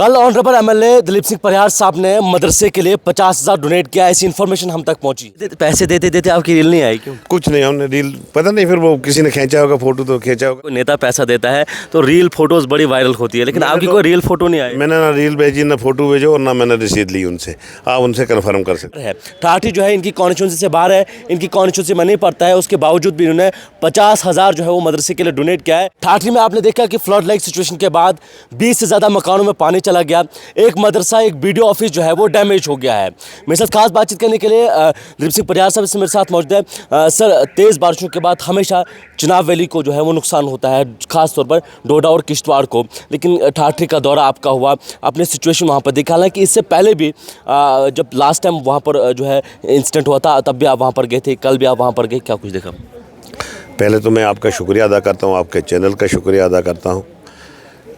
कल honourable MLA Dilip Singh Parihar साहब ने मदरसे के लिए 50,000 डोनेट किया, ऐसी इन्फॉर्मेशन हम तक पहुंची। पैसे देते देते आपकी रील नहीं आई क्यों? कुछ नहीं, हमने रील पता नहीं, फिर वो किसी ने खींचा होगा, फोटो तो खींचा होगा। कोई नेता पैसा देता है तो रील फोटोज बड़ी वायरल होती है, लेकिन आपकी कोई रील फोटो नहीं आई। मैंने ना रील भेजी, ना फोटो भेजो, और ना मैंने रसीद ली उनसे। आप उनसे कन्फर्म कर सकते है ठाठी जो है इनकी कॉन्स्टिट्यूंसी से बाहर है, इनकी कॉन्स्टिट्यूंसी में नहीं पड़ता है, उसके बावजूद भी इन्होंने 50,000 जो है वो मदरसे के लिए डोनेट किया है। ठाठी में आपने देखा कि फ्लड लाइक सिचुएशन के बाद 20 से ज़्यादा मकानों में पानी चला गया, एक मदरसा एक बीडीओ ऑफिस जो है वो डैमेज हो गया है। मेरे साथ खास बातचीत करने के लिए दिलीप सिंह परिहार साहब मेरे साथ मौजूद है। सर, तेज़ बारिशों के बाद हमेशा चिनाब वैली को जो है वो नुकसान होता है, खास तौर पर डोडा और किश्तवाड़ को, लेकिन ठाठी का दौरा आपका हुआ, आपने सिचुएशन वहाँ पर देखा। हालांकि इससे पहले भी जब लास्ट टाइम वहाँ पर जो है इंसिडेंट हुआ था तब भी आप वहाँ पर गए थे, कल भी आप वहाँ पर गए, क्या कुछ देखा? पहले तो मैं आपका शुक्रिया अदा करता हूँ, आपके चैनल का शुक्रिया अदा करता हूँ।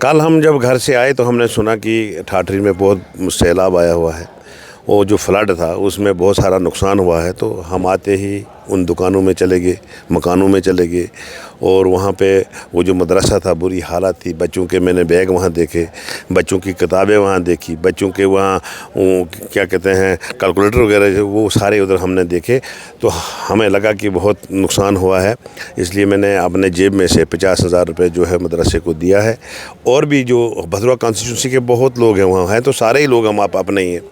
कल हम जब घर से आए तो हमने सुना कि ठाठरी में बहुत सैलाब आया हुआ है, वो जो फ्लड था उसमें बहुत सारा नुकसान हुआ है। तो हम आते ही उन दुकानों में चले गए, मकानों में चले गए, और वहाँ पे वो जो मदरसा था बुरी हालत थी। बच्चों के मैंने बैग वहाँ देखे, बच्चों की किताबें वहाँ देखी, बच्चों के वहाँ क्या कहते हैं कैलकुलेटर वगैरह, वो सारे उधर हमने देखे। तो हमें लगा कि बहुत नुकसान हुआ है, इसलिए मैंने अपने जेब में से 50,000 रुपये जो है मदरसे को दिया है। और भी जो भदरवा कॉन्स्टिट्यूंसी के बहुत लोग हैं वहाँ हैं, तो सारे ही लोग हम आप अपने ही हैं,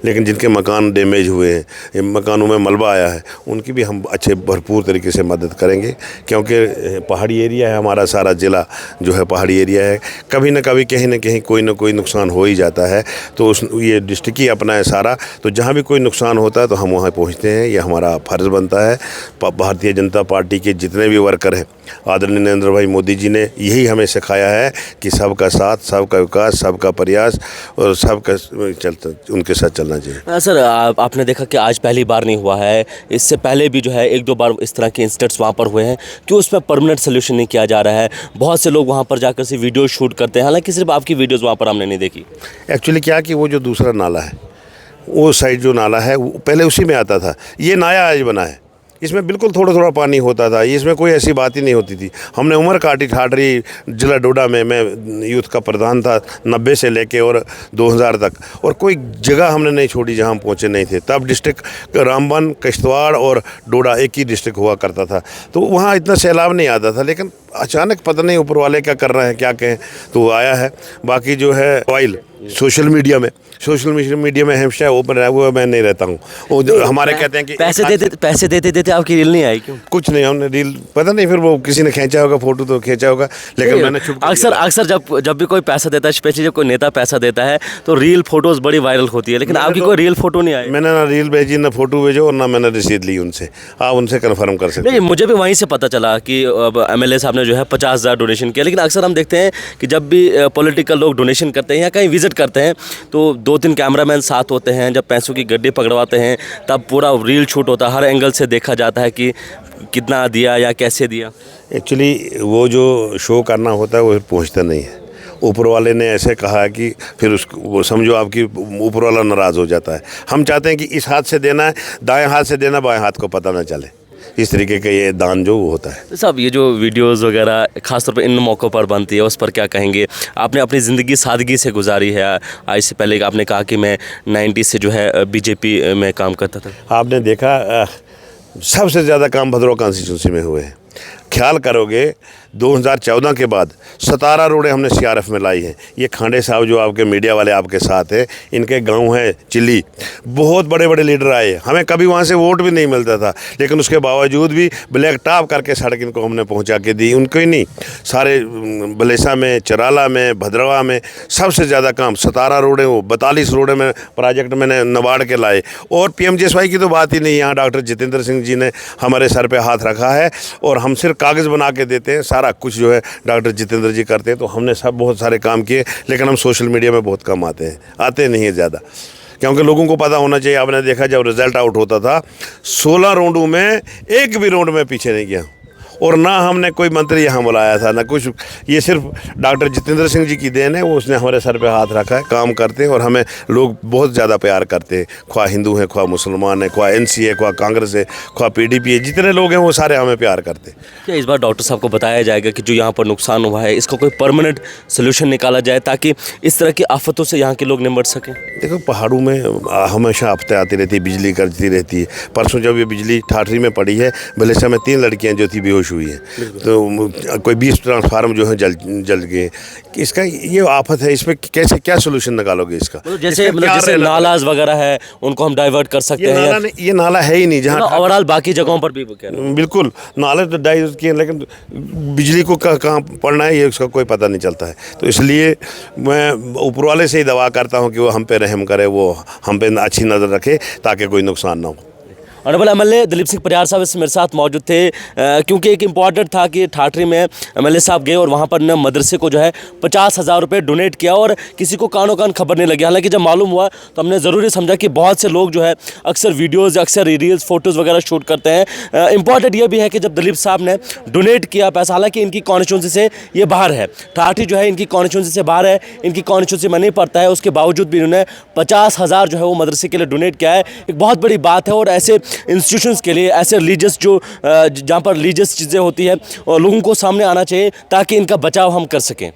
लेकिन जिनके मकान डैमेज हुए हैं, मकानों में मलबा आया है, उनकी भी हम अच्छे भरपूर तरीके से मदद करेंगे। क्योंकि पहाड़ी एरिया है, हमारा सारा ज़िला जो है पहाड़ी एरिया है, कभी ना कभी कहीं ना कहीं कोई ना कोई नुकसान हो ही जाता है। तो ये डिस्ट्रिक्ट ही अपना है सारा, तो जहाँ भी कोई नुकसान होता है तो हम वहाँ पहुँचते हैं, ये हमारा फ़र्ज़ बनता है। भारतीय जनता पार्टी के जितने भी वर्कर हैं, आदरणीय नरेंद्र भाई मोदी जी ने यही हमें सिखाया है कि सबका साथ, सबका विकास, सबका प्रयास, और सबका उनके साथ चलना चाहिए। सर, आपने देखा कि आज पहली बार नहीं हुआ है, इससे पहले भी जो है एक दो बार इस तरह के इंसिडेंट्स वहाँ पर हुए हैं, क्यों उसमें परमानेंट सोल्यूशन नहीं किया जा रहा है? बहुत से लोग वहाँ पर जाकर से वीडियो शूट करते हैं, हालांकि सिर्फ आपकी वीडियोज़ वहाँ पर हमने नहीं देखी। एक्चुअली क्या कि वो जो दूसरा नाला है, वो साइड जो नाला है वो पहले उसी में आता था, ये नया आज बना है, इसमें बिल्कुल थोड़ा थोड़ा पानी होता था, इसमें कोई ऐसी बात ही नहीं होती थी। हमने उम्र काटी ठाठरी जिला डोडा में, मैं यूथ का प्रधान था 90 से लेके और 2000 तक, और कोई जगह हमने नहीं छोड़ी जहां हम पहुंचे नहीं थे। तब डिस्ट्रिक्ट रामबन, किश्तवाड़ और डोडा एक ही डिस्ट्रिक्ट हुआ करता था, तो वहाँ इतना सैलाब नहीं आता था। लेकिन अचानक पता नहीं ऊपर वाले क्या कर रहे हैं, क्या कहें, तो आया है। बाकी जो है ऑयल सोशल मीडिया में हमेशा ओपन रहा हुआ, मैं नहीं रहता हूँ। वो हमारे कहते हैं कि पैसे देते देते आपकी रील नहीं आई क्यों? कुछ नहीं, हमने रील पता नहीं, फिर वो किसी ने खींचा होगा, फोटो तो खींचा होगा, लेकिन मैंने अक्सर जब भी कोई पैसा देता है, स्पेशली जब कोई नेता पैसा देता है तो रील फोटोज बड़ी वायरल होती है, लेकिन आपकी कोई रील फोटो नहीं आई। मैंने ना रील भेजी, ना फोटो भेजो, और ना मैंने रसीद ली उनसे। आप उनसे कन्फर्म कर सकते हैं। नहीं, मुझे भी वहीं से पता चला कि एमएलए साहब ने जो है 50,000 डोनेशन किया, लेकिन अक्सर हम देखते हैं कि जब भी पॉलिटिकल लोग डोनेशन करते हैं या कहीं विजिट करते हैं तो 2-3 कैमरामैन साथ होते हैं, जब पैसों की गड्डी पकड़वाते हैं तब पूरा रील शूट होता है, हर एंगल से देखा जाता है कि कितना दिया या कैसे दिया। एक्चुअली वो जो शो करना होता है वो पहुंचता नहीं है। ऊपर वाले ने ऐसे कहा कि फिर उसको वो समझो आपकी ऊपर वाला नाराज़ हो जाता है। हम चाहते हैं कि इस हाथ से देना है, दाएं हाथ से देना, बाएं हाथ को पता ना चले, इस तरीके का ये दान जो होता है। तो साहब, ये जो वीडियोस वगैरह खासतौर पर इन मौक़ों पर बनती है, उस पर क्या कहेंगे? आपने अपनी ज़िंदगी सादगी से गुजारी है। आज से पहले आपने कहा कि मैं 90 से जो है बीजेपी में काम करता था। आपने देखा सबसे ज़्यादा काम भदरवा कॉन्स्टिट्यूंसी में हुए हैं। ख्याल करोगे 2014 के बाद 17 रोडें हमने सीआरएफ में लाई हैं। ये खांडे साहब जो आपके मीडिया वाले आपके साथ हैं, इनके गांव है चिल्ली, बहुत बड़े बड़े लीडर आए, हमें कभी वहाँ से वोट भी नहीं मिलता था, लेकिन उसके बावजूद भी ब्लैक टॉप करके सड़क इनको हमने पहुँचा के दी। उनको ही नहीं, सारे बलेसा में, चराला में, भद्रवा में सबसे ज़्यादा काम 17 रोडें, वो 42 रोडें में प्रोजेक्ट मैंने नबार्ड के लाए। और PMJSY की तो बात ही नहीं, यहाँ डॉक्टर जितेंद्र सिंह जी ने हमारे सर पर हाथ रखा है, और हम सिर्फ कागज़ बना के देते हैं, सारा कुछ जो है डॉक्टर जितेंद्र जी करते हैं। तो हमने सब बहुत सारे काम किए, लेकिन हम सोशल मीडिया में बहुत कम आते नहीं है ज़्यादा, क्योंकि लोगों को पता होना चाहिए। आपने देखा जब रिज़ल्ट आउट होता था 16 राउंडों में एक भी राउंड में पीछे नहीं गया, और ना हमने कोई मंत्री यहाँ बुलाया था ना कुछ। ये सिर्फ डॉक्टर जितेंद्र सिंह जी की देन है, वो उसने हमारे सर पे हाथ रखा है। काम करते हैं और हमें लोग बहुत ज़्यादा प्यार करते हैं, ख्वाह हिंदू हैं, ख्वाह मुसलमान है, ख्वाह NC है, ख्वाह कांग्रेस है, ख्वाह PDP है, जितने लोग हैं वो सारे हमें प्यार करते हैं। क्या इस बार डॉक्टर साहब को बताया जाएगा कि जो यहाँ पर नुकसान हुआ है इसका कोई परमानेंट सोल्यूशन निकाला जाए ताकि इस तरह की आफतों से यहाँ के लोग निपट सकें? देखो, पहाड़ों में हमेशा आफतें आती रहती है, बिजली करती रहती है। परसों जब ये बिजली ठाठरी में पड़ी है, भलेसा में 3 लड़कियां जो थी बेहोश हुई हैं, तो कोई 20 ट्रांसफार्मर जो है जल गए। इसका ये आफत है, इस पर कैसे क्या सोल्यूशन निकालोगे इसका? जैसे नालाज वगैरह है उनको हम डाइवर्ट कर सकते हैं। ये नाला है ही नहीं जहाँ ओवरऑल बाकी जगहों पर भी वो कह रहे हैं। बिल्कुल नाले तो डाइवर्ट किए, लेकिन बिजली को कहाँ पड़ना है ये उसका कोई पता नहीं चलता है। तो इसलिए मैं ऊपर वाले से ही दवा करता हूँ कि वो हम पे रहम करे, वो हम पे अच्छी नज़र रखे ताकि कोई नुकसान ना हो। ऑनरेबल MLA दिलीप सिंह परिहार साहब इस मेरे साथ मौजूद थे, क्योंकि एक इम्पॉर्टेंट था कि ठाठरी में MLA साहब गए और वहाँ पर ने मदरसे को जो है 50,000 रुपये डोनेट किया और किसी को कानो कान खबर नहीं लगी। हालांकि जब मालूम हुआ तो हमने ज़रूरी समझा कि बहुत से लोग जो है अक्सर वीडियोज़, अक्सर रील्स, फ़ोटोज़ वगैरह शूट करते हैं। इंपॉर्टेंट ये भी है कि जब दिलीप साहब ने डोनेट किया पैसा, हालाँकि इनकी कॉन्स्टिट्यूंसी से ये बाहर है, ठाठरी जो है इनकी कॉन्स्टिट्यूंसी से बाहर है, इनकी कॉन्स्टिट्यूंसी में नहीं पड़ता है, उसके बावजूद भी इन्होंने 50,000 जो है वो मदरसे के लिए डोनेट किया है। एक बहुत बड़ी बात है और ऐसे इंस्टीट्यूशंस के लिए, ऐसे रिलीजियस जो जहाँ पर रिलीजियस चीज़ें होती हैं और लोगों को सामने आना चाहिए ताकि इनका बचाव हम कर सकें।